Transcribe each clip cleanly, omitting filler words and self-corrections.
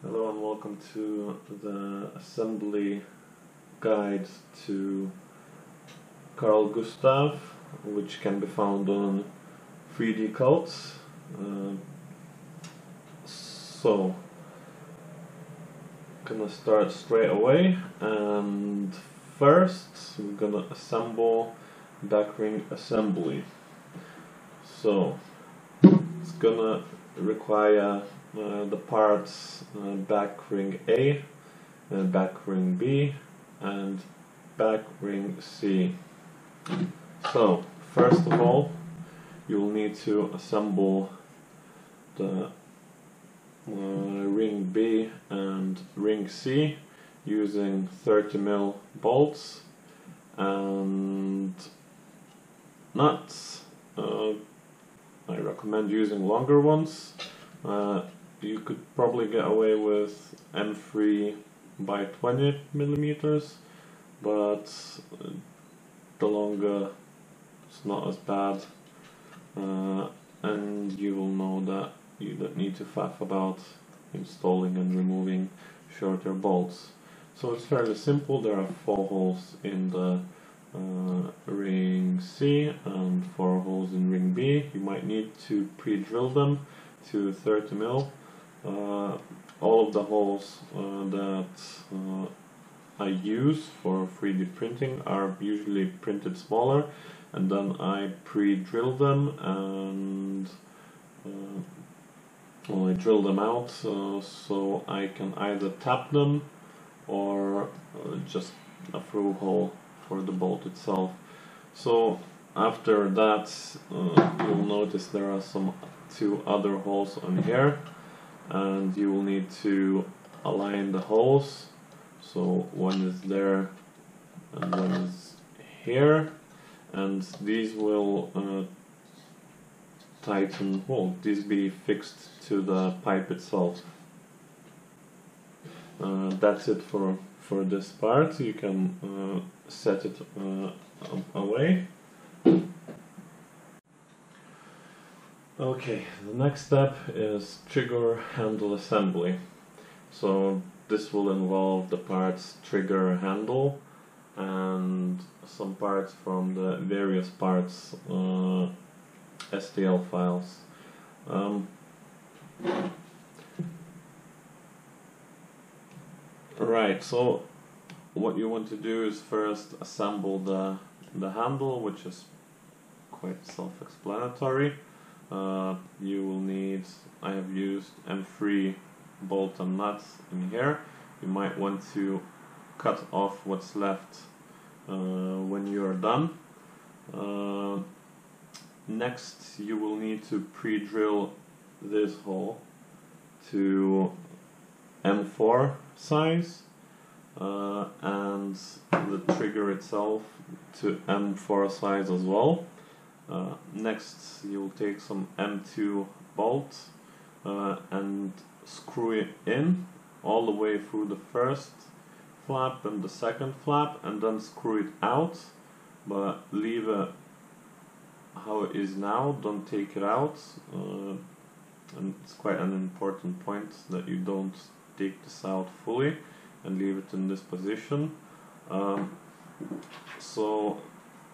Hello and welcome to the assembly guide to Carl Gustav, which can be found on 3D Cults. So, gonna start straight away, and first we're gonna assemble backring assembly. So, it's gonna require the parts back ring A, back ring B, and back ring C. So first of all, you will need to assemble the ring B and ring C using 30mm bolts and nuts. I recommend using longer ones. You could probably get away with M3 by 20mm, but the longer it's not as bad, and you will know that you don't need to faff about installing and removing shorter bolts. So it's fairly simple. There are 4 holes in the ring C and 4 holes in ring B. You might need to pre-drill them to 30mm. All of the holes that I use for 3D printing are usually printed smaller, and then I pre-drill them and I drill them out so I can either tap them or just a through hole for the bolt itself. So after that, you'll notice there are 2 other holes on here, and you will need to align the holes. So one is there and one is here, and these will tighten, well, these be fixed to the pipe itself. That's it for this part. You can set it away. Okay, the next step is trigger handle assembly. So this will involve the parts trigger handle and some parts from the various parts STL files. Right, so what you want to do is first assemble the handle, which is quite self-explanatory. You will need, I have used M3 bolt and nuts in here. You might want to cut off what's left when you are done. Next, you will need to pre-drill this hole to M4 size and the trigger itself to M4 size as well. Next, you will take some M2 bolts and screw it in all the way through the first flap and the second flap, and then screw it out, but leave it how it is now. Don't take it out, and it's quite an important point that you don't take this out fully and leave it in this position. So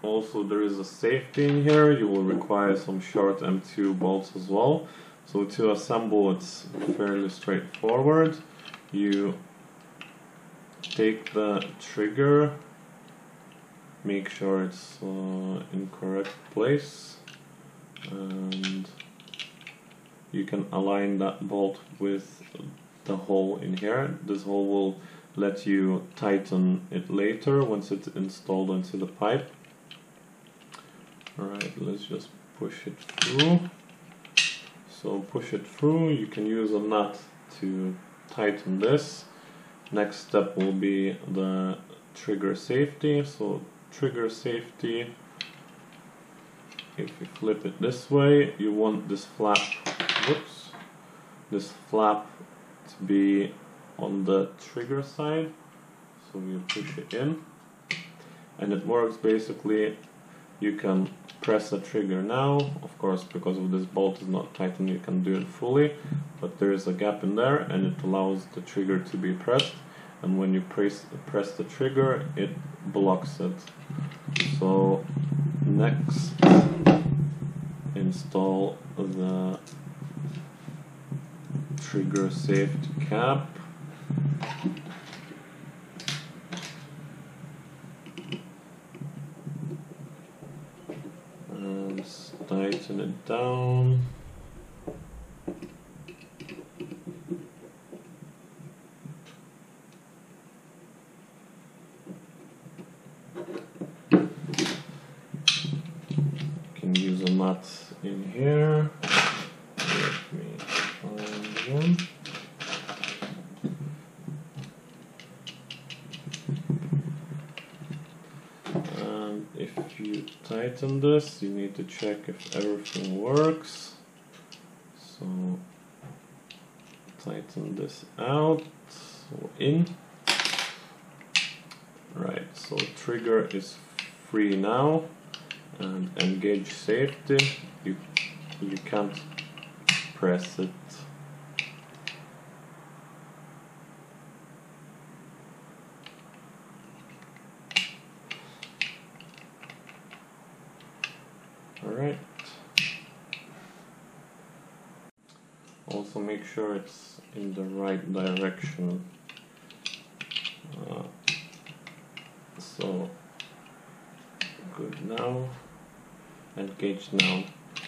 also there is a safety in here. You will require some short M2 bolts as well. So to assemble, it's fairly straightforward. You take the trigger, make sure it's in correct place, and you can align that bolt with the hole in here. This hole will let you tighten it later once it's installed into the pipe. Alright, let's just push it through. So push it through. You can use a nut to tighten this. Next step will be the trigger safety. So trigger safety, if you flip it this way, you want this flap, whoops, this flap to be on the trigger side. So you push it in, and it works basically you can press the trigger now. Of course, because of this bolt is not tightened, you can do it fully, but there is a gap in there and it allows the trigger to be pressed, and when you press the trigger, it blocks it. So next, install the trigger safety cap. And tighten it down. Can use a nut in here. Let me find one. And if you tighten this, you need to check if everything works. So tighten this out, so in. Right, so trigger is free now, and engage safety. You can't press it. Alright. Also make sure it's in the right direction. So good now. Engage now.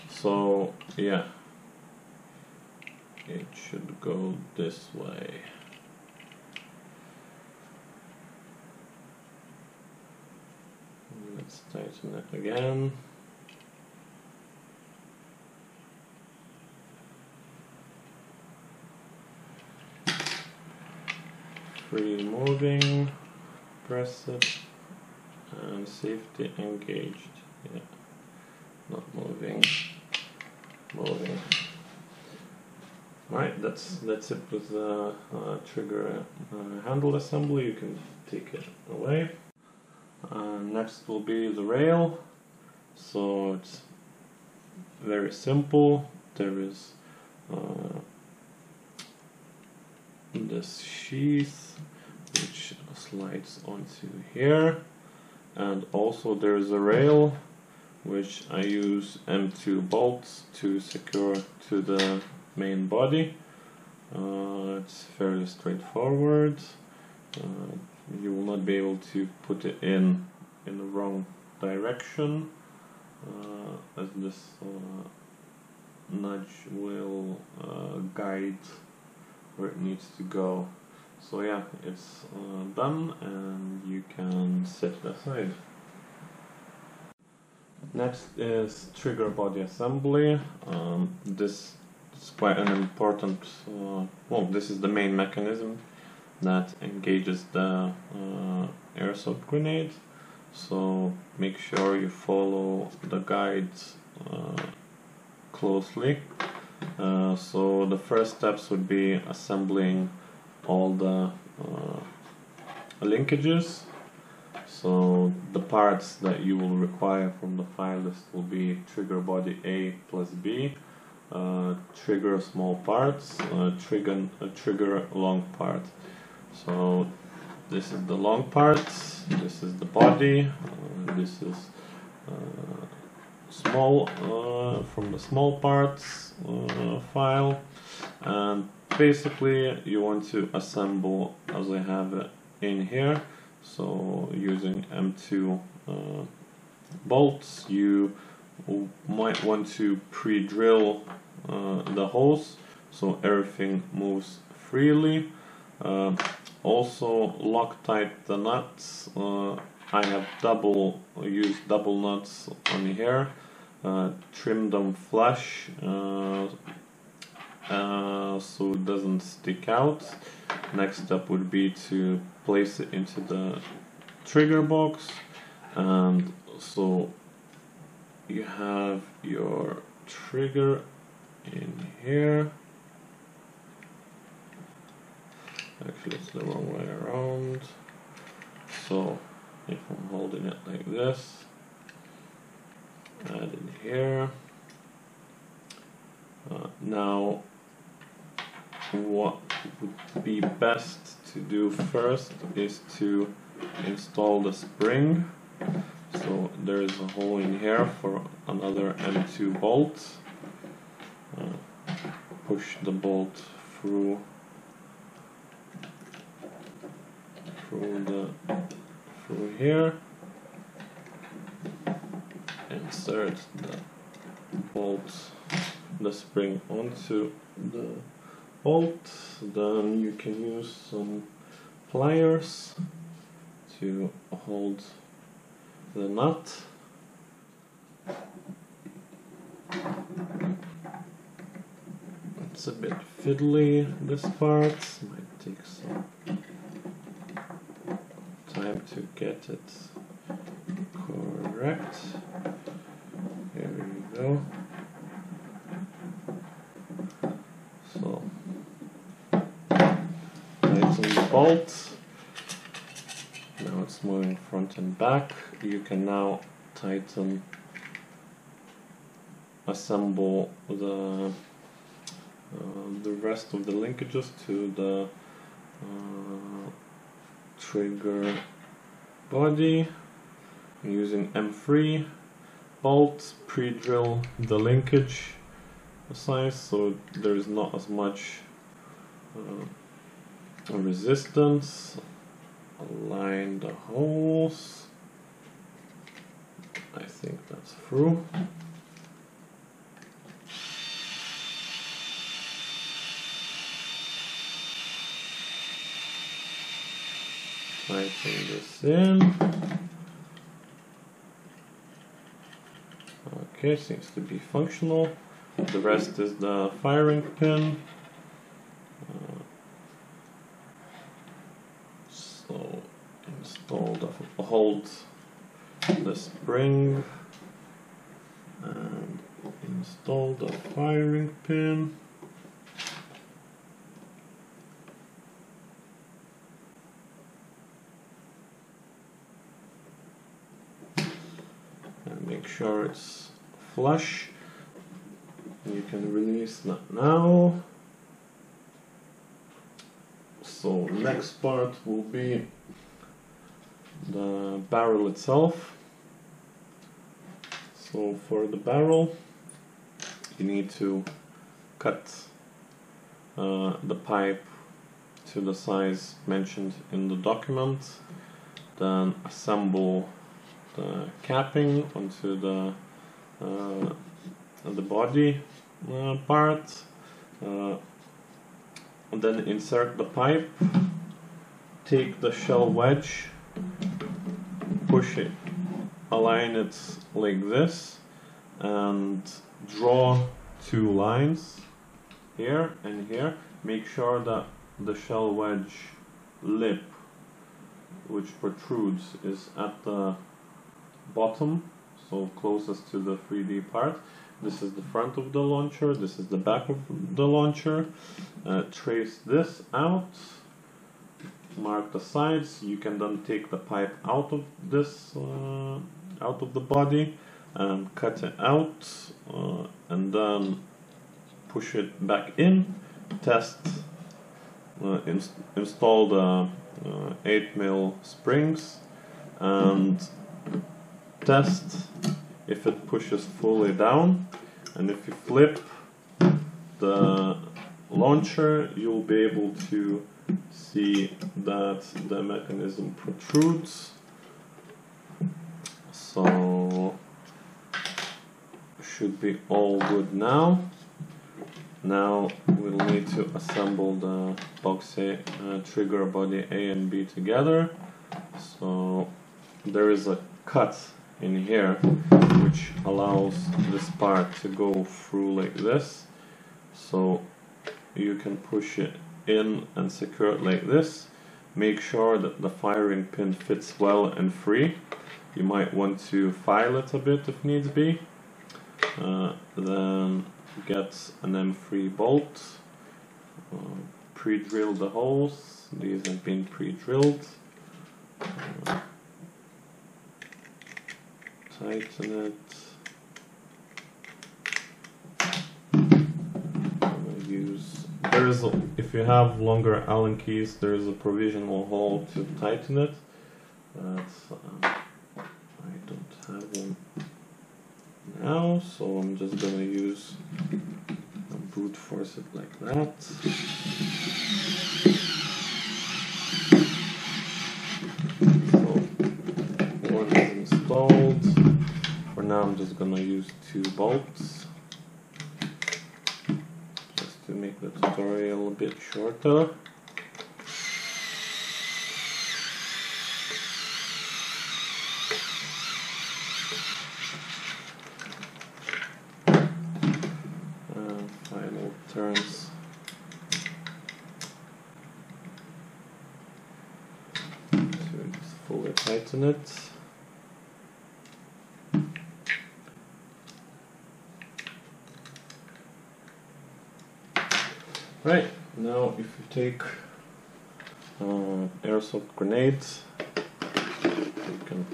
So yeah, it should go this way. Let's tighten it again. Free moving, press it, and safety engaged. Yeah, not moving, moving. Alright, that's it with the trigger handle assembly. You can take it away. Next will be the rail. So it's very simple. There is this sheath which slides onto here, and also there is a rail which I use M2 bolts to secure to the main body. It's fairly straightforward. You will not be able to put it in the wrong direction, as this nudge will guide where it needs to go. So yeah, it's done, and you can set it aside. Next is trigger body assembly. This is quite an important, well, this is the main mechanism that engages the airsoft grenade. So make sure you follow the guides closely. So the first steps would be assembling all the linkages. So the parts that you will require from the file list will be trigger body A plus B, trigger small parts, trigger long part. So this is the long parts, this is the body, this is small from the small parts file, and basically you want to assemble as I have it in here. So using M2 bolts, you might want to pre-drill the holes so everything moves freely. Also Loctite the nuts. I have used double nuts on here. Trim them flush so it doesn't stick out. Next step would be to place it into the trigger box, and so you have your trigger in here. Actually, it's the wrong way around. So if I'm holding it like this, here. Now, what would be best to do first is to install the spring. So there is a hole in here for another M2 bolt. Push the bolt through here. Insert the spring onto the bolt. Then you can use some pliers to hold the nut. It's a bit fiddly, this part. Might take some time to get it correct. Here we go. So, tighten the bolt. Now it's moving front and back. You can now assemble the rest of the linkages to the trigger body. Using M3 bolt, pre-drill the linkage size so there is not as much resistance. Align the holes. I think that's through. Tighten this in. Okay, seems to be functional. The rest is the firing pin. So hold the spring and install the firing pin. And make sure it's flush. You can release that now. So next part will be the barrel itself. So for the barrel, you need to cut the pipe to the size mentioned in the document, then assemble the capping onto the body part, and then insert the pipe, take the shell wedge, push it, align it like this, and draw two lines here and here. Make sure that the shell wedge lip, which protrudes, is at the bottom, so closest to the 3D part. This is the front of the launcher, this is the back of the launcher. Trace this out, mark the sides. You can then take the pipe out of this, out of the body, and cut it out, and then push it back in. Test, install the 8mm springs, and test if it pushes fully down. And if you flip the launcher, you'll be able to see that the mechanism protrudes. So should be all good now. Now we'll need to assemble the boxy trigger body A and B together. So there is a cut in here which allows this part to go through like this. So you can push it in and secure it like this. Make sure that the firing pin fits well and free. You might want to file it a bit if needs be. Then get an M3 bolt, pre-drill the holes. These have been pre-drilled. Tighten it, if you have longer Allen keys, there is a provisional hole to tighten it. I don't have one now, so I'm just gonna use brute force it like that. So one is installed. For now I'm just gonna use 2 bolts just to make the tutorial a bit shorter. Final turns. To just fully tighten it. Right, now if you take airsoft grenade, you can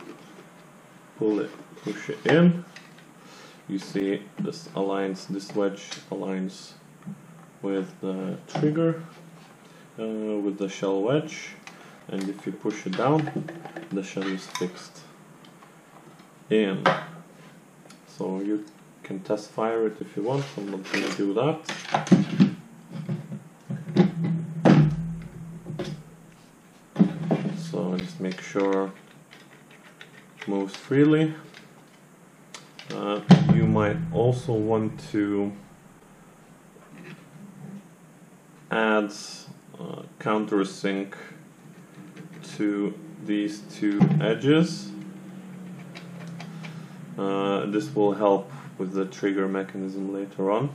push it in. You see this wedge aligns with the trigger, with the shell wedge, and if you push it down, the shell is fixed in. So you can test fire it if you want, I'm not going to do that. So just make sure it moves freely. You might also want to add countersink to these 2 edges. This will help with the trigger mechanism later on.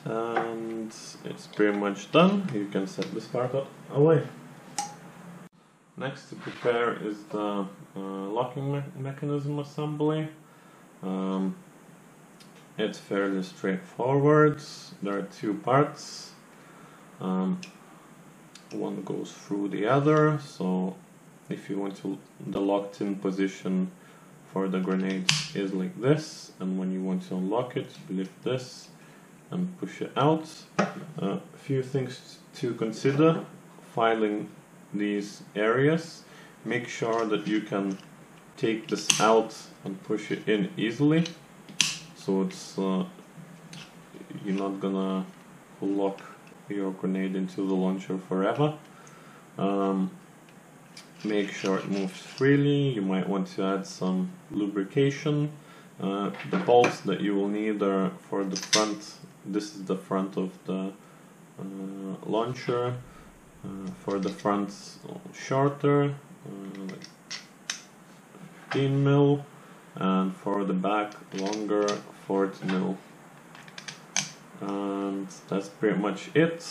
And it's pretty much done. You can set this part away. Next to prepare is the locking mechanism assembly. It's fairly straightforward. There are 2 parts. One goes through the other, so if you want to, the locked in position for the grenade is like this, and when you want to unlock it, lift this and push it out. A few things to consider: filing these areas. Make sure that you can take this out and push it in easily, so it's you're not gonna lock your grenade into the launcher forever. Make sure it moves freely. You might want to add some lubrication. The bolts that you will need are for the front. This is the front of the launcher. For the front, shorter, like 15 mil, and for the back, longer, 40 mil. And that's pretty much it.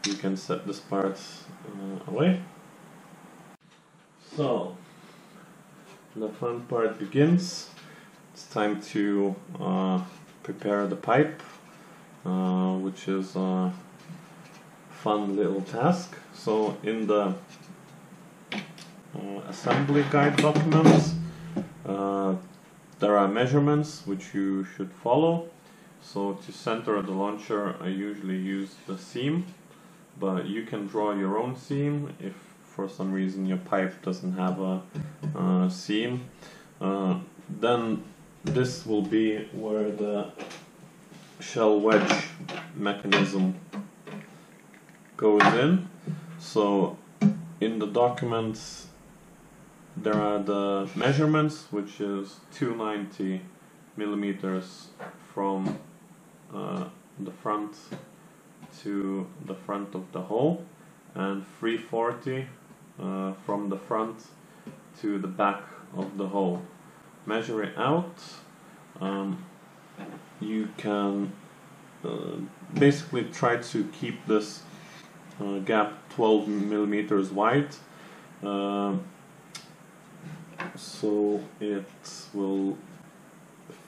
You can set this part away. So the fun part begins. It's time to prepare the pipe, which is a fun little task. So in the assembly guide documents, there are measurements which you should follow. So to center the launcher, I usually use the seam, but you can draw your own seam if for some reason your pipe doesn't have a seam. Then this will be where the shell wedge mechanism goes in. So in the documents there are the measurements, which is 290 millimeters from the front to the front of the hole, and 340 from the front to the back of the hole. Measure it out. You can basically try to keep this gap 12 millimeters wide, so it will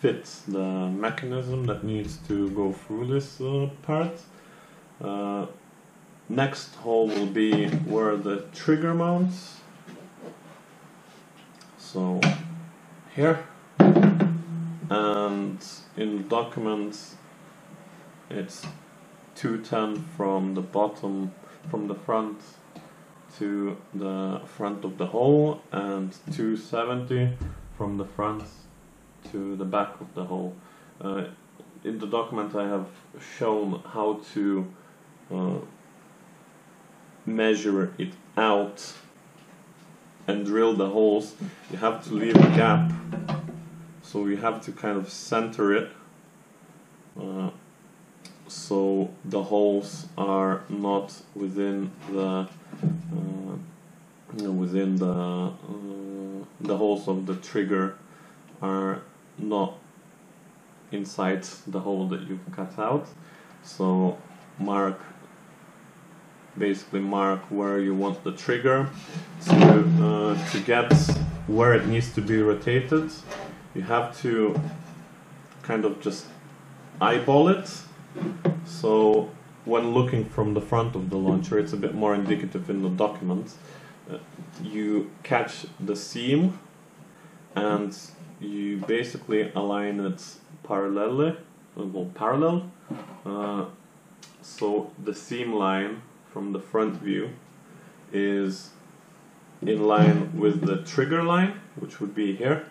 fit the mechanism that needs to go through this part. Next hole will be where the trigger mounts, so here, and in the documents it's 210 from the bottom, from the front to the front of the hole, and 270 from the front to the back of the hole. In the document I have shown how to measure it out and drill the holes. You have to leave a gap, so you have to kind of center it so the holes are not within the the holes of the trigger are not inside the hole that you've cut out. So basically mark where you want the trigger. To get where it needs to be rotated, you have to kind of just eyeball it. So when looking from the front of the launcher, it's a bit more indicative in the document. You catch the seam and you basically align it parallel. So the seam line from the front view is in line with the trigger line, which would be here,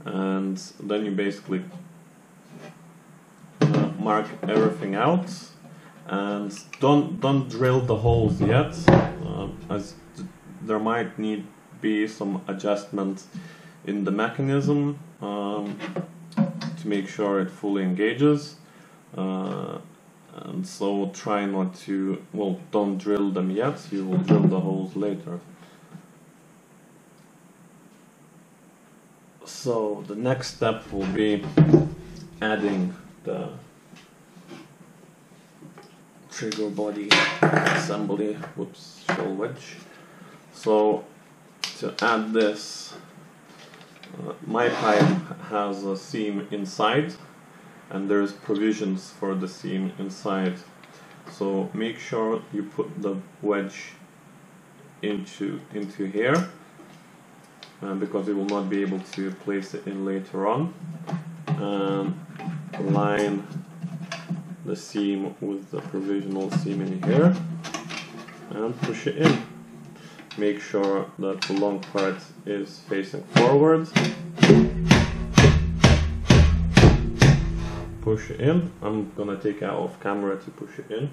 and then you basically mark everything out, and don't drill the holes yet, as there might need be some adjustment in the mechanism to make sure it fully engages, and so try not to, well, don't drill them yet, you will drill the holes later. So the next step will be adding the trigger body assembly, shell wedge. So to add this, my pipe has a seam inside, and there's provisions for the seam inside. So make sure you put the wedge into here, because you will not be able to place it in later on. Line the seam with the provisional seam in here and push it in. Make sure that the long part is facing forward. Push it in. I'm gonna take it out of camera to push it in.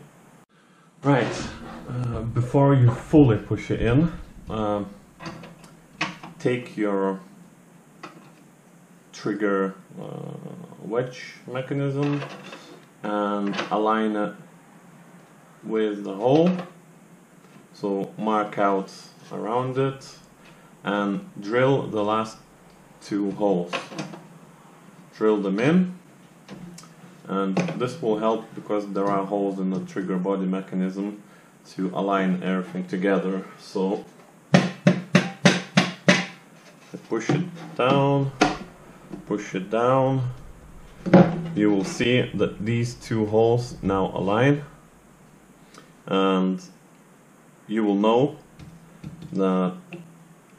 Right, before you fully push it in, take your trigger wedge mechanism and align it with the hole. So mark out around it and drill the last two holes. Drill them in, and this will help because there are holes in the trigger body mechanism to align everything together. So push it down, you will see that these two holes now align, and you will know that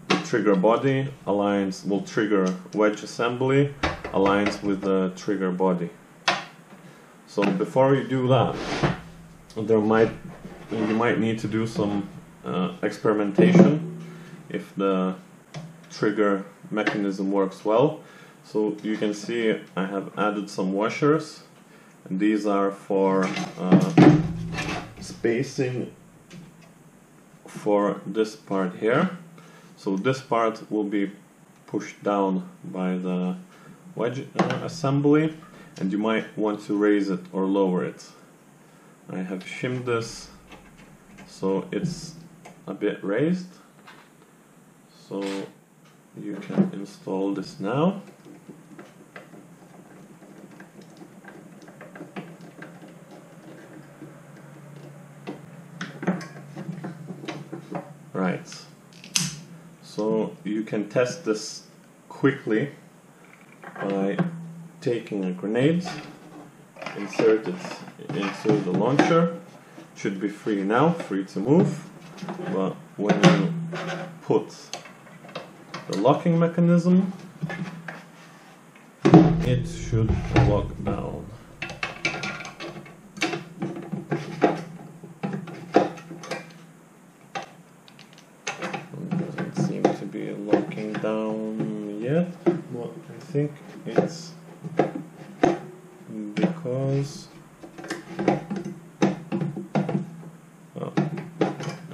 the trigger body aligns, trigger wedge assembly aligns with the trigger body. So before you do that, you might need to do some experimentation if the trigger mechanism works well. So you can see I have added some washers, and these are for spacing for this part here. So this part will be pushed down by the wedge assembly, and you might want to raise it or lower it. I have shimmed this so it's a bit raised, so you can install this now. Right, so you can test this quickly by taking a grenade, insert it into the launcher. It should be free now, free to move, but when you put the locking mechanism, it should lock down. down yet. Well, I think it's because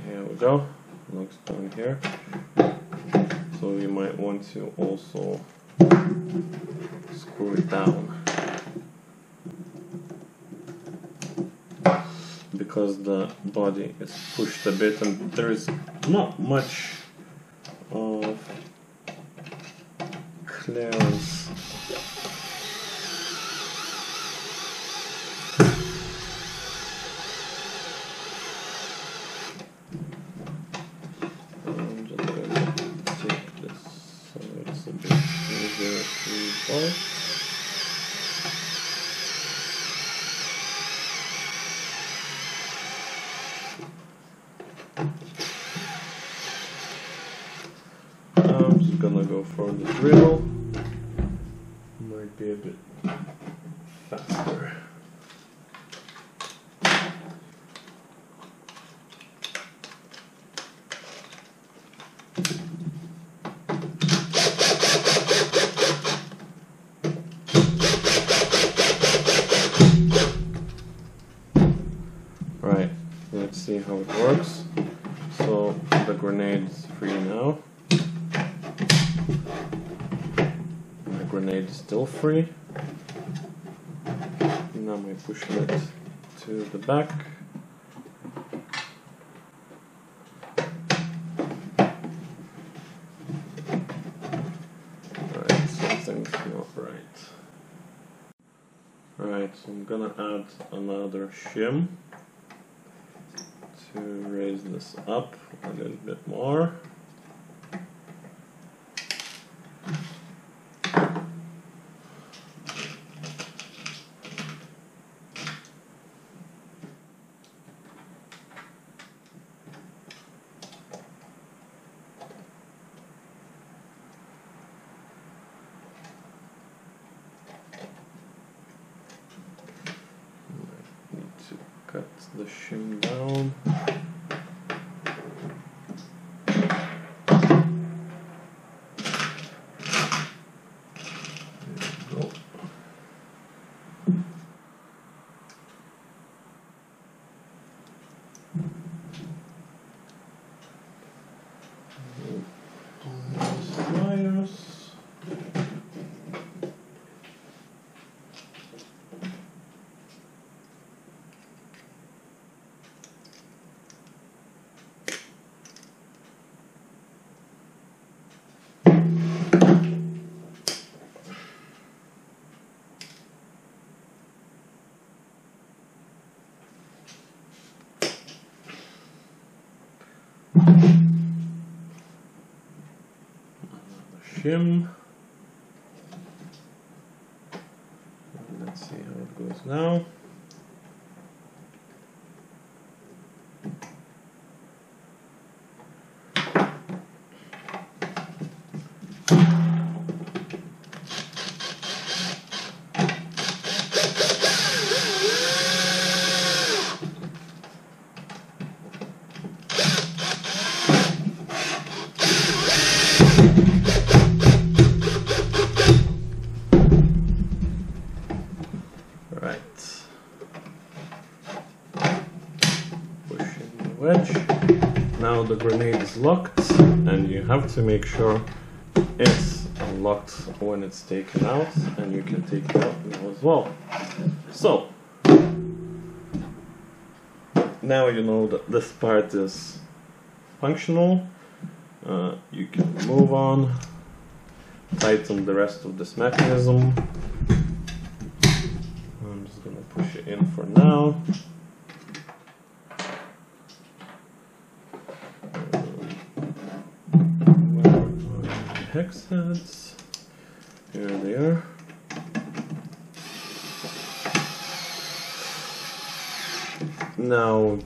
here we go. Looks down here. So you might want to also screw it down, because the body is pushed a bit and there is not much of clearance. I'm just going to take this so it's a bit easier to bolt. I'm just gonna go for the drill. Might be a bit faster. Right, let's see how it works. So the grenade is free now. The grenade is still free. Now I'm pushing it to the back. Right, something's not right. Right, so I'm gonna add another shim to raise this up a little bit more. Cut the shim down. There we go. Pliers. Shim. Let's see how it goes now. Wedge. Now the grenade is locked, and you have to make sure it's locked when it's taken out, and you can take it out now as well. So now you know that this part is functional. You can move on, tighten the rest of this mechanism. I'm just gonna push it in for now. Hex heads. Here they are. Now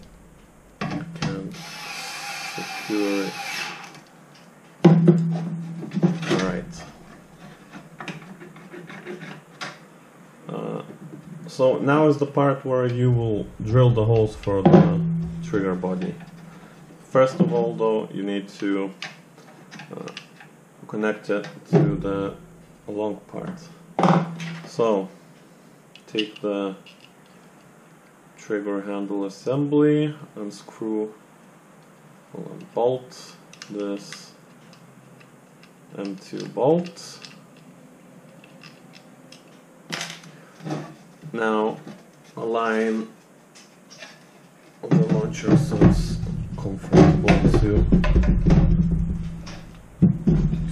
you can secure it. Alright. So now is the part where you will drill the holes for the trigger body. First of all though, you need to connect it to the long part. So take the trigger handle assembly, unscrew and bolt this M2 bolt. Now align the launcher so it's comfortable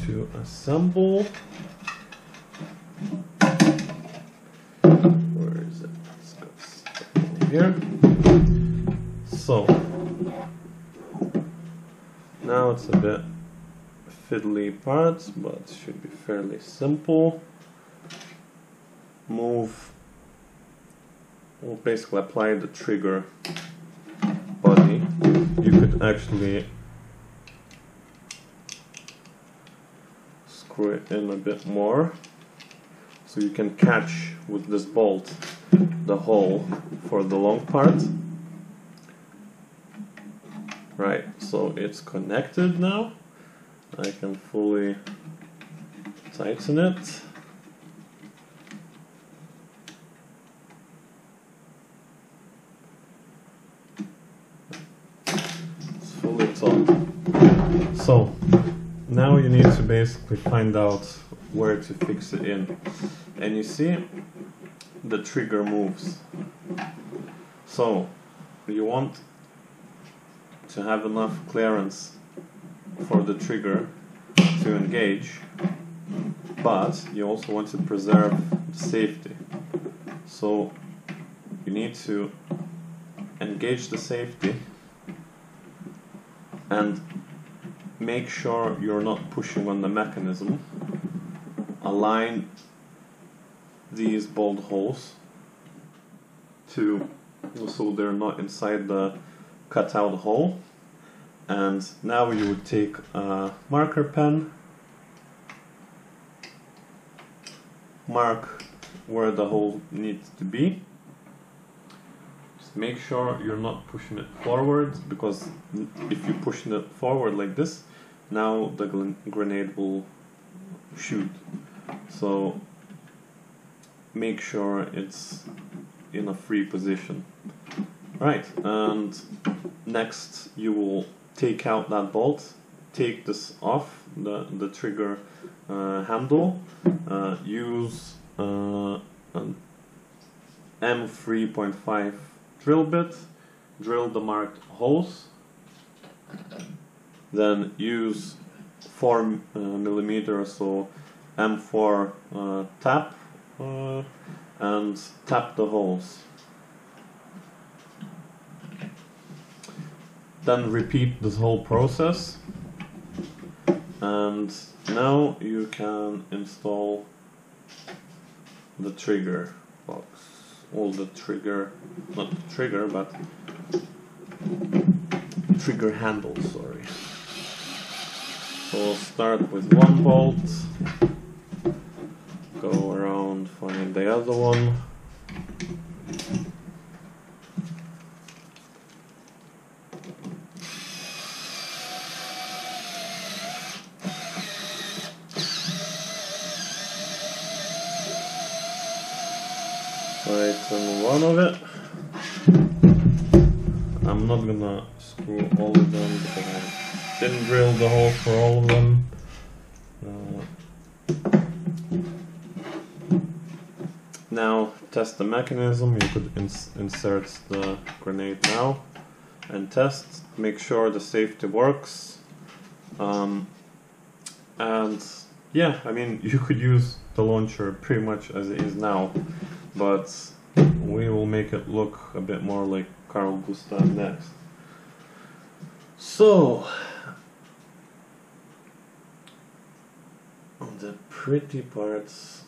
to assemble. Where is it? Let's go over here. So now it's a bit fiddly part, but it should be fairly simple. We'll basically apply the trigger body. You could actually screw it in a bit more so you can catch with this bolt the hole for the long part. Right, so it's connected now. I can fully tighten it. It's fully taut. So now you need to basically find out where to fix it in. And you see the trigger moves. So you want to have enough clearance for the trigger to engage, but you also want to preserve the safety. So you need to engage the safety and make sure you're not pushing on the mechanism. Align these bolt holes so they're not inside the cutout hole. And now you would take a marker pen, mark where the hole needs to be. Just make sure you're not pushing it forward, because if you're pushing it forward like this, now the grenade will shoot. So make sure it's in a free position. Right, and next you will take out that bolt, take this off the trigger handle, use an M3.5 drill bit, drill the marked holes, then use 4mm or so M4 tap and tap the holes. Then repeat this whole process, and now you can install the trigger box, all the trigger, not the trigger, but trigger handle, sorry. So we'll start with one bolt, go around, find the other one. Tighten one of it. I'm not gonna screw all of them because I didn't drill the hole for all of them. Now test the mechanism. You could insert the grenade now and test. Make sure the safety works. And yeah, I mean, you could use the launcher pretty much as it is now, but we will make it look a bit more like Carl Gustav next. So, the pretty parts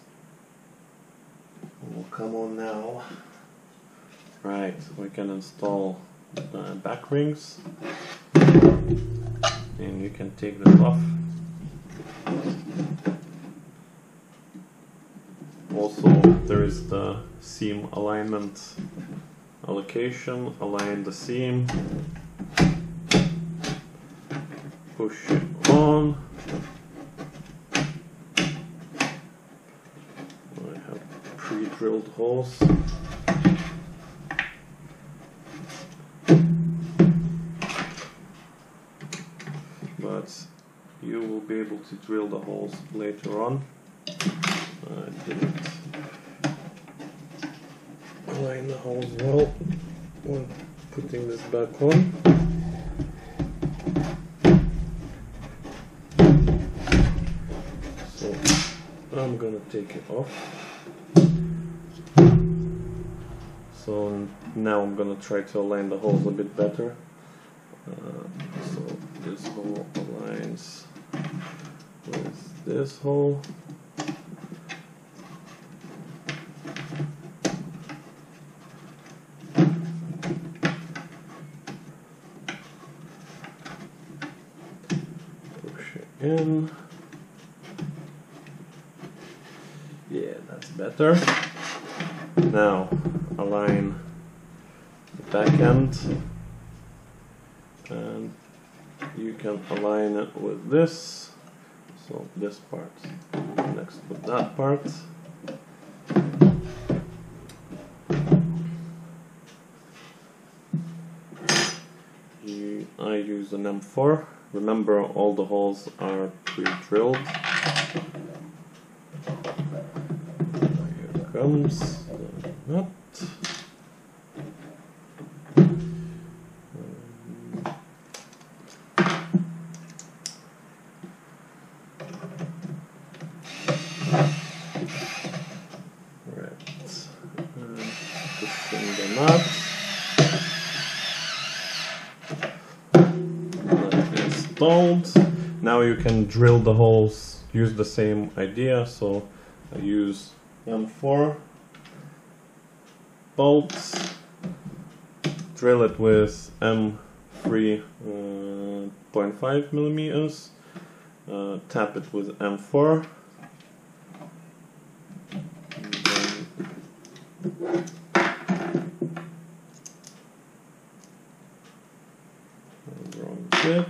will come on now. Right, we can install the back rings, and you can take them off. Also, there is the seam alignment allocation. Align the seam, push it on, drilled holes. But you will be able to drill the holes later on. I didn't align the holes well when putting this back on. So I'm gonna take it off. So now I'm gonna try to align the holes a bit better. So this hole aligns with this hole. Push it in. Yeah, that's better. Now align the back end, and you can align it with this. So this part next with that part. I use an M4. Remember, all the holes are pre-drilled. Here comes the nut. Pushing the nut. That installed. Now you can drill the holes, use the same idea. So I use M4 bolts, drill it with M3 0.5 millimeters, tap it with M4. Wrong bit.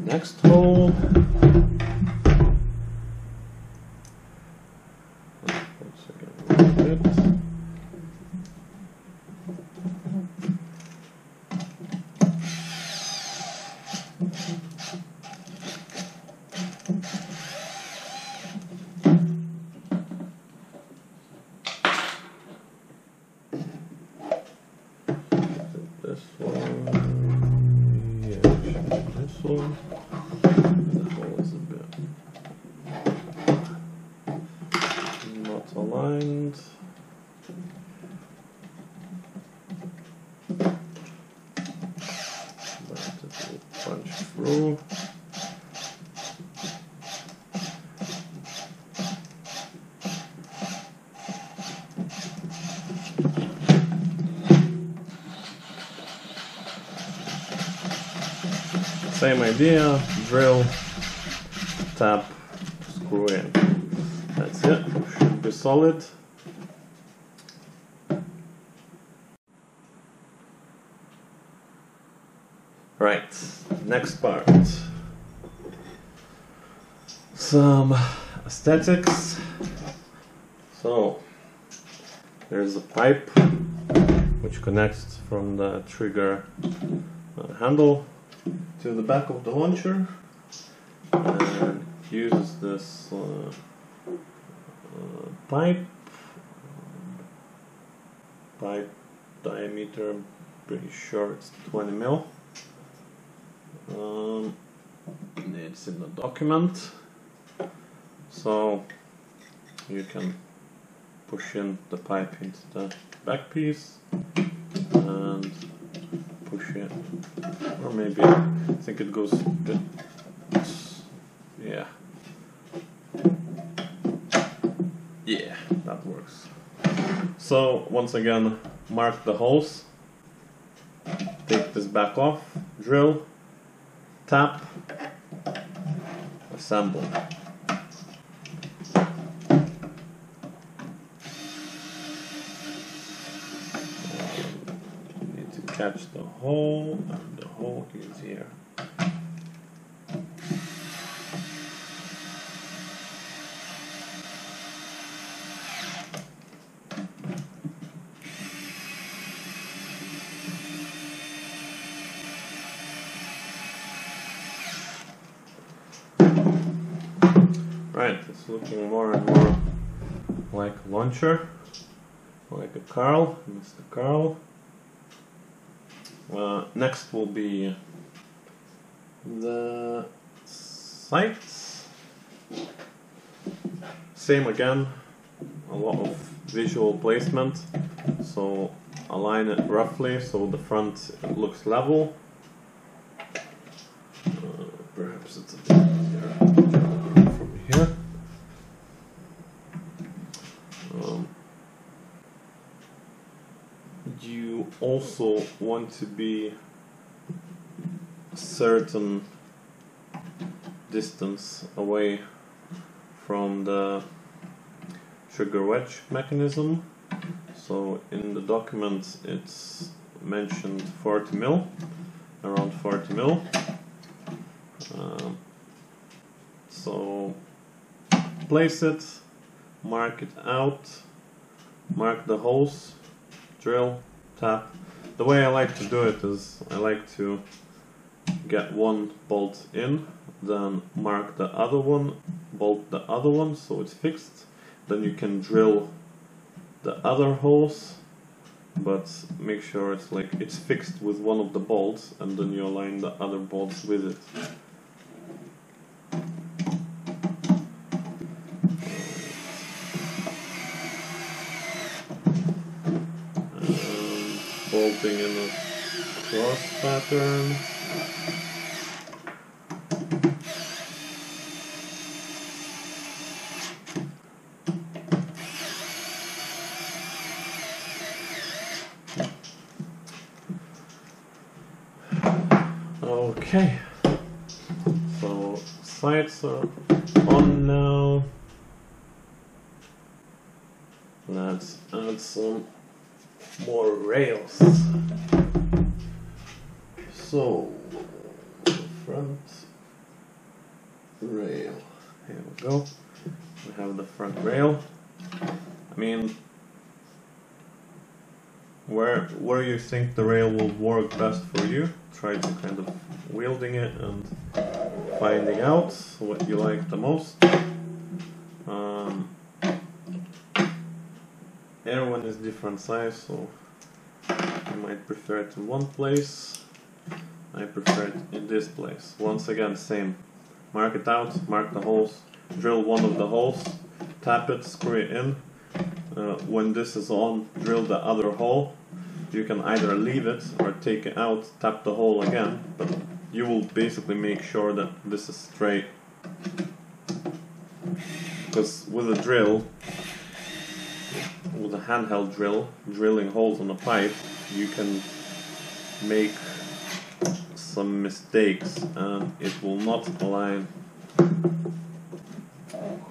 Next hole. Once again, bit. This one. Yeah, this one. The hole is a bit not aligned. But it will punch through. Same idea, drill, tap, screw in. That's it, should be solid. Right, next part. Some aesthetics. So, there's a pipe which connects from the trigger handle to the back of the launcher, and uses this pipe diameter, pretty sure it's 20 mil. It's in the document, so you can push in the pipe into the back piece and push it, or maybe I think it goes a bit, yeah, that works. So once again, mark the holes, take this back off, drill, tap, assemble. Need to catch the hole, and the hole is here. Right, it's looking more and more like a launcher, like a Carl, Mr. Carl. Next will be the sights. Same again, a lot of visual placement, so align it roughly so the front looks level. Perhaps it's a bit easier from here. You also want to be a certain distance away from the trigger wedge mechanism. So in the document it's mentioned 40 mil, around 40 mil. So place it, mark it out, mark the holes, drill, tap. The way I like to do it is I like to get one bolt in, then mark the other one, bolt the other one so it's fixed. Then you can drill the other holes, but make sure it's fixed with one of the bolts, and then you align the other bolts with it. Bolting in a cross pattern. Okay, so sights are on now. Let's add some more rails. So, front rail. Here we go. We have the front rail. I mean, where you think the rail will work best for you, try to kind of wielding it and finding out what you like the most. Everyone is different size, so you might prefer it in one place. I prefer it in this place. Once again, same. Mark it out, mark the holes, drill one of the holes, tap it, screw it in. When this is on, drill the other hole. You can either leave it or take it out, tap the hole again, but you will basically make sure that this is straight. Because with a drill, with a handheld drill, drilling holes on a pipe, you can make some mistakes and it will not align.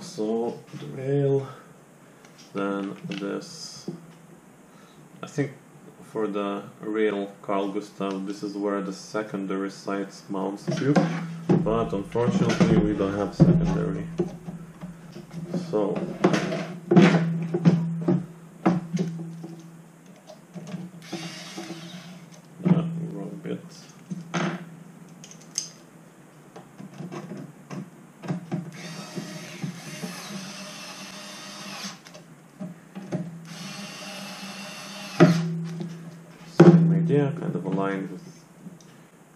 So the rail, then this. I think for the rail Carl Gustav, this is where the secondary sights mounts to, but unfortunately we don't have secondary. So wrong bit. Same idea, kind of aligned with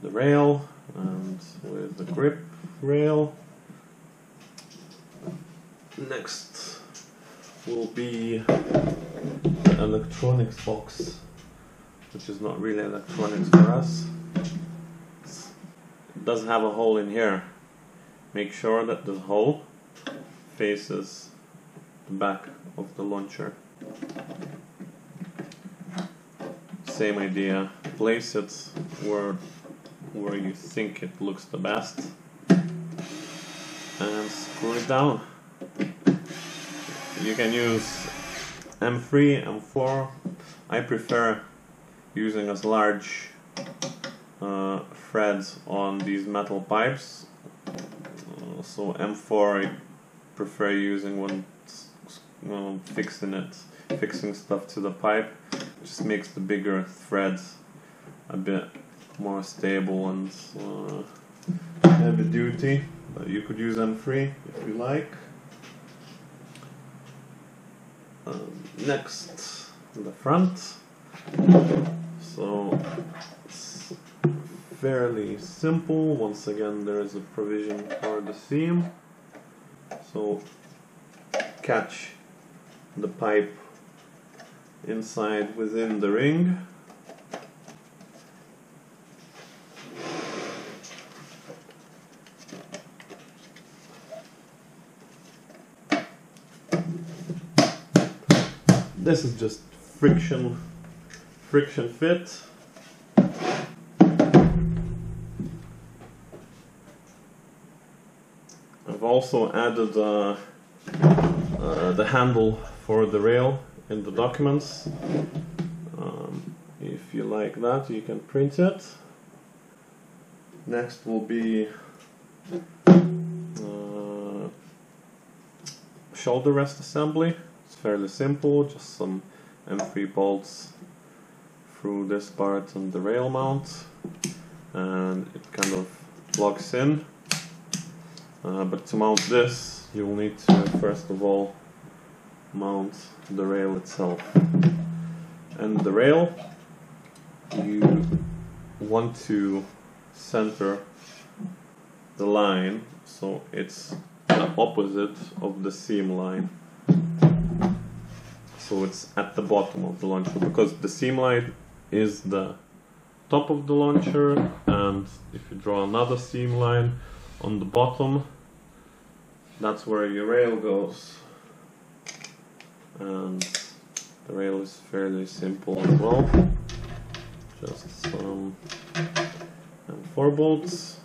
the rail and with the grip rail. Next will be the electronics box, which is not really electronics for us. It does have a hole in here. Make sure that the hole faces the back of the launcher. same idea. Place it where you think it looks the best and screw it down. You can use M3, M4. I prefer using as large threads on these metal pipes. So M4 I prefer using when fixing stuff to the pipe. It just makes the bigger threads a bit more stable and heavy duty. But you could use M3 if you like. Next, the front. So it's fairly simple. Once again, there is a provision for the seam. So catch the pipe inside within the ring. This is just friction fit. I've also added the handle for the rail in the documents. If you like that, you can print it. Next will be shoulder rest assembly. It's fairly simple, just some M3 bolts through this part and the rail mount, and it kind of locks in. But to mount this, you will need to first of all mount the rail itself. And the rail, you want to center the line so it's the opposite of the seam line. So it's at the bottom of the launcher, because the seam line is the top of the launcher, and if you draw another seam line on the bottom, that's where your rail goes. And the rail is fairly simple as well. Just some M4 bolts.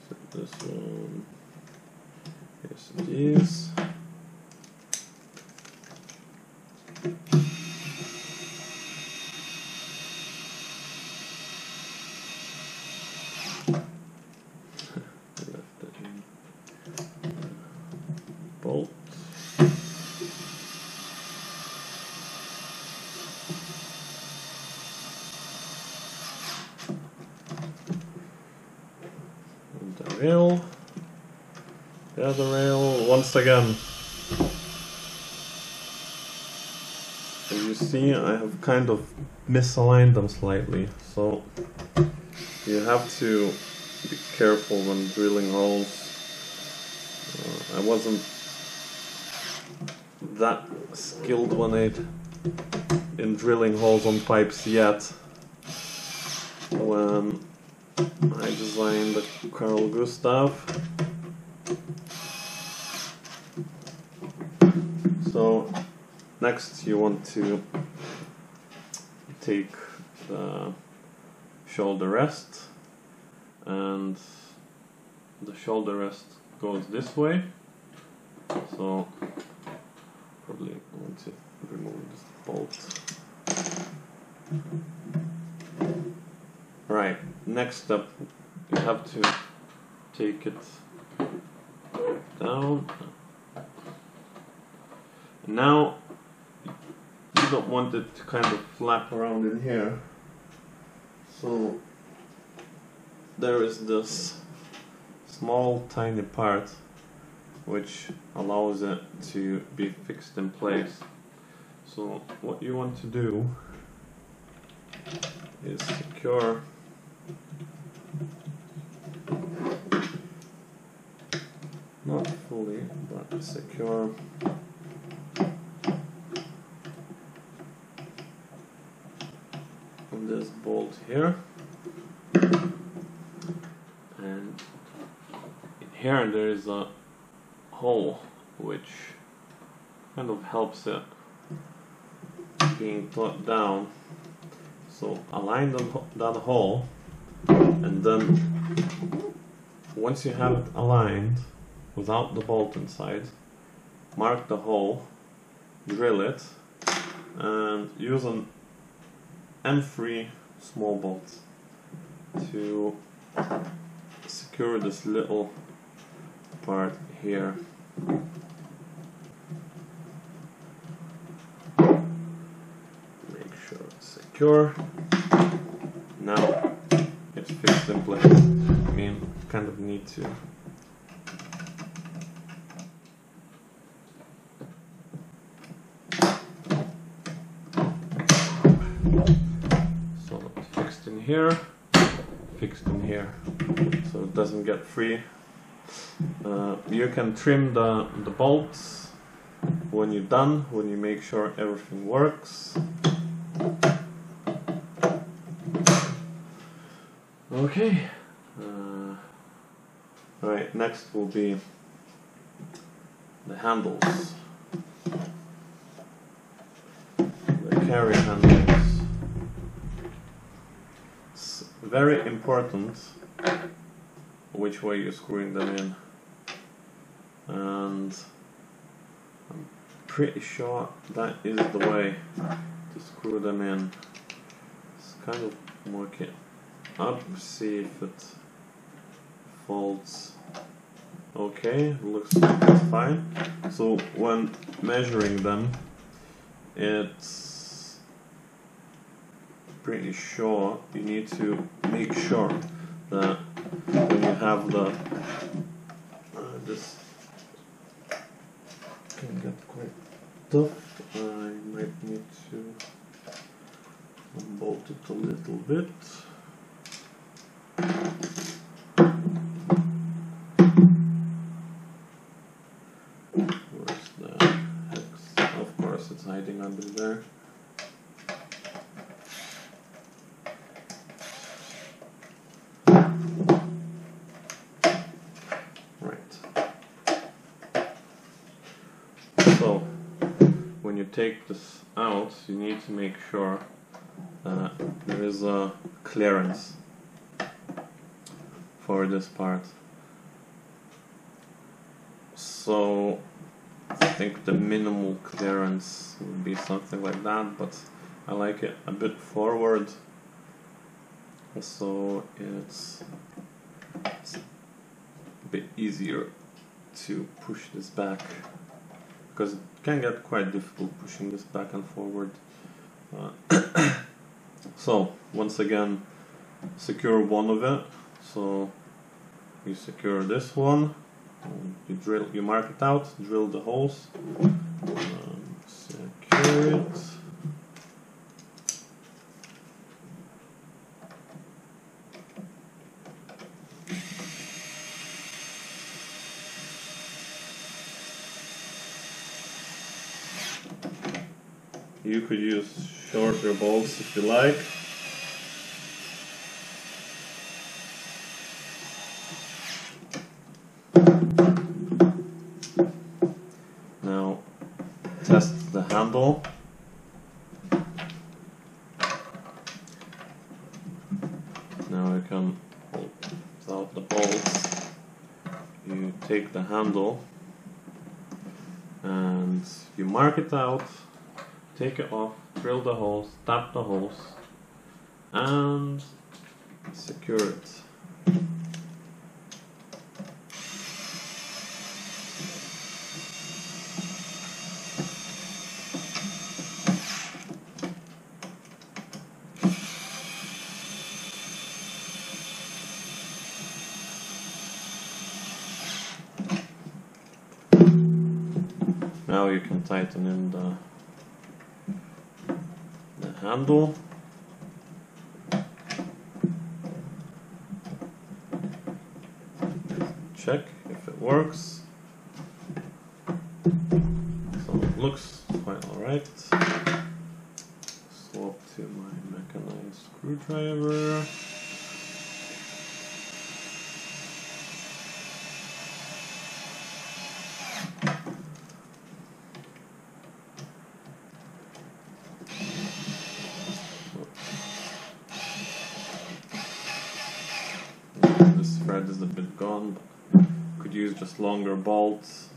So this one is these. Bolt. And the rail. The other rail. Once again, as you see, I have kind of misaligned them slightly, so you have to be careful when drilling holes. I wasn't that skilled in drilling holes on pipes yet when I designed the Carl Gustav. So next you want to take the shoulder rest, and the shoulder rest goes this way. So probably want to remove this bolt. Right, next step, you have to take it down. Now you don't want it to kind of flap around in here, so there is this small tiny part which allows it to be fixed in place. So what you want to do is secure not fully, but secure this bolt here, and here there is a hole which kind of helps it being taut down. So align that hole, and then once you have it aligned without the bolt inside, mark the hole, drill it, and use an M3 small bolt to secure this little part here. Make sure it's secure. Now it's fixed in place. I mean, kind of need to so it's fixed in here, so it doesn't get free. You can trim the bolts when you're done, when you make sure everything works. Okay. Alright, next will be the handles. The carry handles. It's very important which way you're screwing them in. And I'm pretty sure that is the way to screw them in. It's kind of work it up, see if it folds okay, looks like it's fine. So when measuring them, it's pretty sure you need to make sure that when you have the this can get quite tough. I might need to unbolt it a little bit. Where's the hex? Of course it's hiding under there. So, when you take this out, you need to make sure that there is a clearance for this part. So, I think the minimal clearance would be something like that, but I like it a bit forward, so it's a bit easier to push this back, because it can get quite difficult pushing this back and forward. So once again, secure one of it. So you secure this one, you mark it out, drill the holes, secure it. You could use shorter bolts if you like. Now test the handle. Now you can, without the bolts, you take the handle and you mark it out. Take it off, drill the holes, tap the holes, and secure it. Now you can tighten in the handle. Check if it works. So it looks quite alright. Swap to my mechanized screwdriver. this thread is a bit gone, but you could use just longer bolts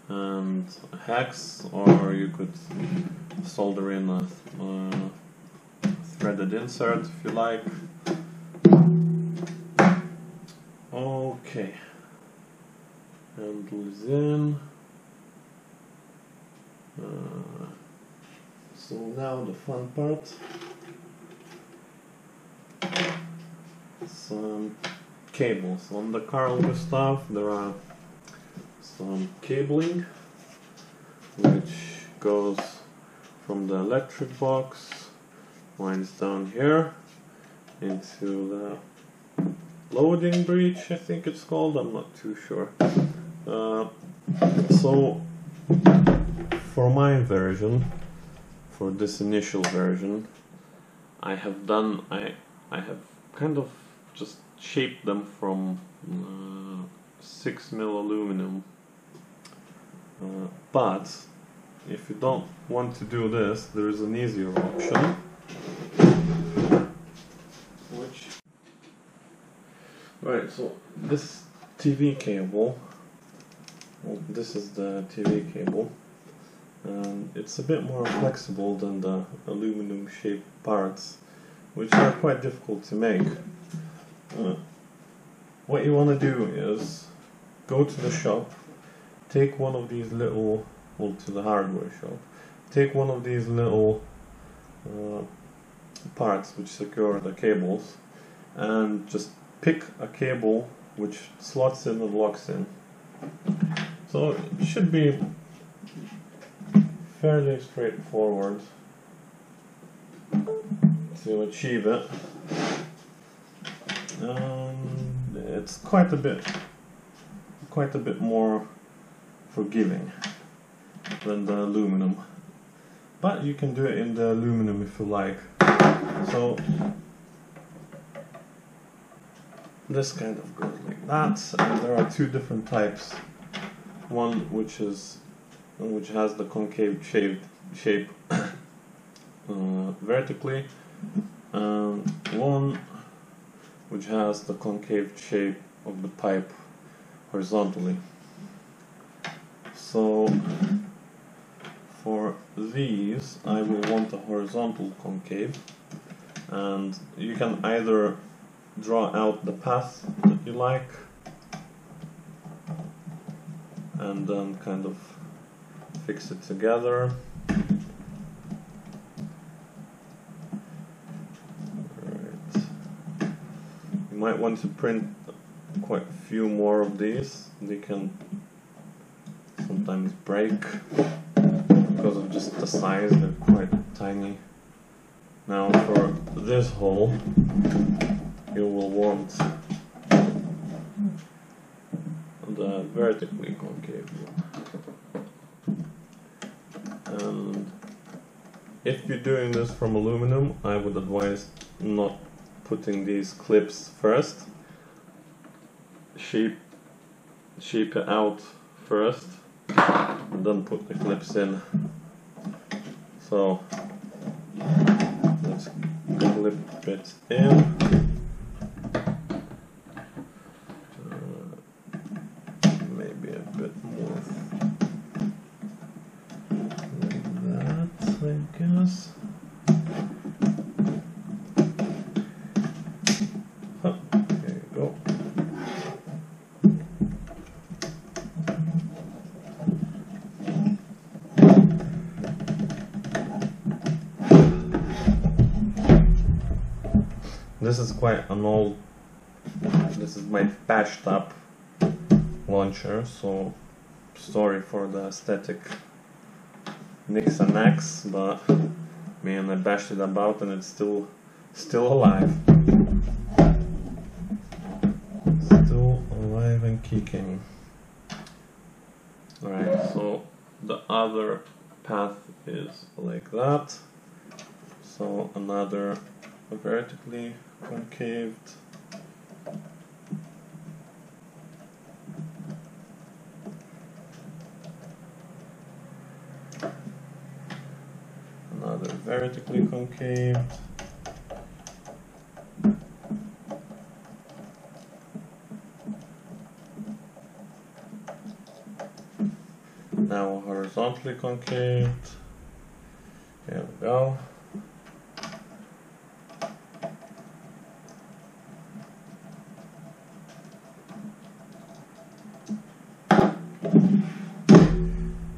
and a hex, or you could solder in a threaded insert if you like. Okay, handle is in. So now the fun part. Some cables. On the Carl Gustav there are some cabling which goes from the electric box, winds down here into the loading breech, I think it's called, I'm not too sure. So for my version, for this initial version, I have kind of just shaped them from 6mm aluminum. But if you don't want to do this, there is an easier option, right, so this TV cable, well, this is the TV cable, and it's a bit more flexible than the aluminum shaped parts, which are quite difficult to make. What you want to do is go to the shop, take one of these little, well, to the hardware shop, take one of these little parts which secure the cables, and just pick a cable which slots in and locks in. So it should be fairly straightforward to achieve it. It's quite a bit more forgiving than the aluminum, but you can do it in the aluminum if you like. So this kind of goes like that, and there are two different types. One which has the concave shape vertically, and one which has the concave shape of the pipe horizontally. So for these I will want a horizontal concave, and you can either draw out the path that you like and then kind of fix it together. Right. You might want to print quite a few more of these. They can sometimes break because of just the size, they're quite tiny. Now for this hole you will want the vertically concave one. And if you're doing this from aluminum, I would advise not putting these clips first. Shape it out first, and then put the clips in. So let's clip it in. Maybe a bit more like that, I guess. Huh, there you go. This is quite an old, this is my bashed up launcher, so sorry for the aesthetic nicks and knacks, but man, I bashed it about and it's still alive. Still alive and kicking. Alright, so the other path is like that. So another vertically concaved. Another vertically concaved. Now horizontally concave. Here we go.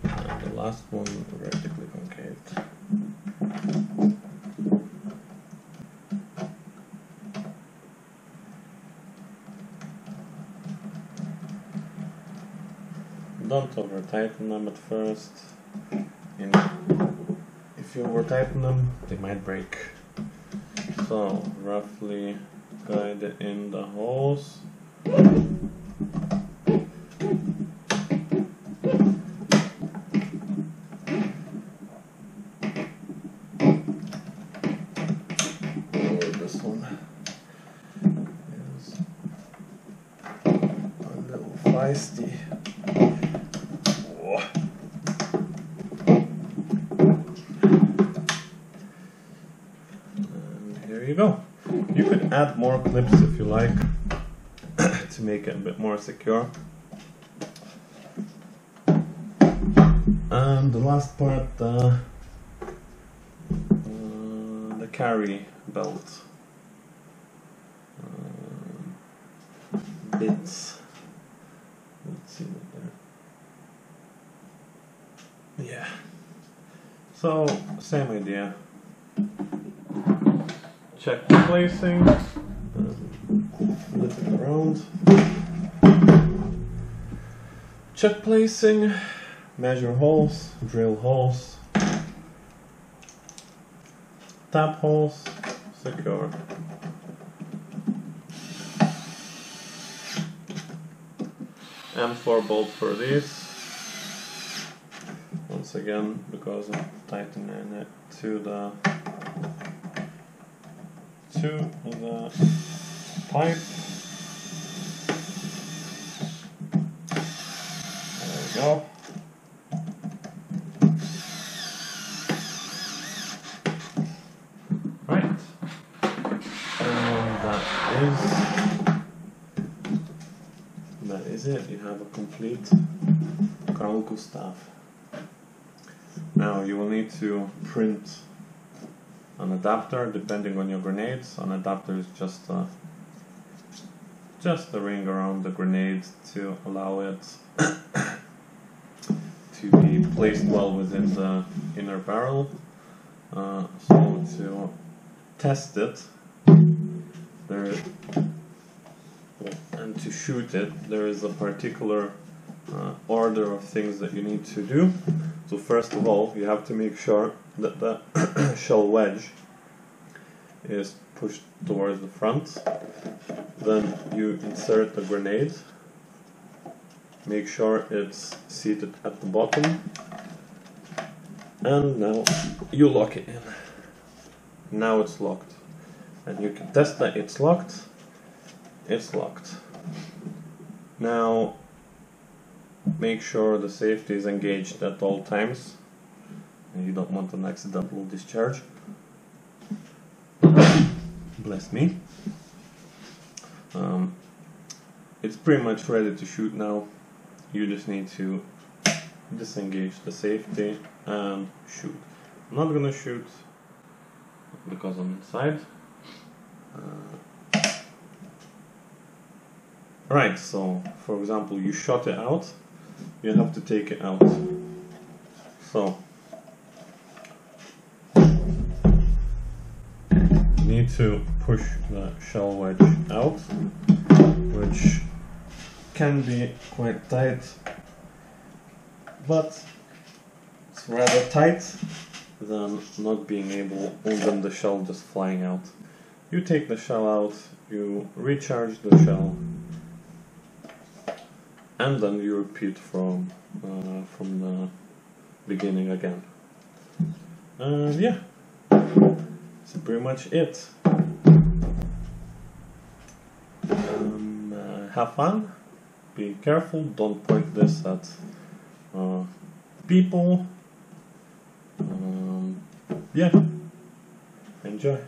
And the last one vertically concaved. Don't over tighten them at first. If you over tighten them, they might break. So roughly guide it in the holes. This one is a little feisty. There you go. You could add more clips if you like to make it a bit more secure. And the last part, the carry belt bits. Let's see what there. Yeah. So same idea. Check the placing, flip it around, check placing, measure holes, drill holes, tap holes, secure. M4 bolt for this, once again because I'm tightening it to the pipe. There we go. Right. And that is it. You have a complete Carl Gustav. Now you will need to print an adapter depending on your grenades. An adapter is just a ring around the grenade to allow it to be placed well within the inner barrel. So to test it and to shoot it, there is a particular order of things that you need to do. So first of all, you have to make sure that the shell wedge is pushed towards the front. Then you insert the grenade. Make sure it's seated at the bottom. And now you lock it in. Now it's locked. And you can test that it's locked. It's locked. Now make sure the safety is engaged at all times. And you don't want an accidental discharge. Bless me. It's pretty much ready to shoot now. You just need to disengage the safety and shoot. I'm not gonna shoot because I'm inside. Right, so for example, you shot it out, you have to take it out. So you need to push the shell wedge out, which can be quite tight, but it's rather tight than not being able, than the shell just flying out. You take the shell out, you recharge the shell, and then you repeat from the beginning again. And yeah, that's pretty much it. Have fun, be careful, don't point this at people. Yeah, enjoy.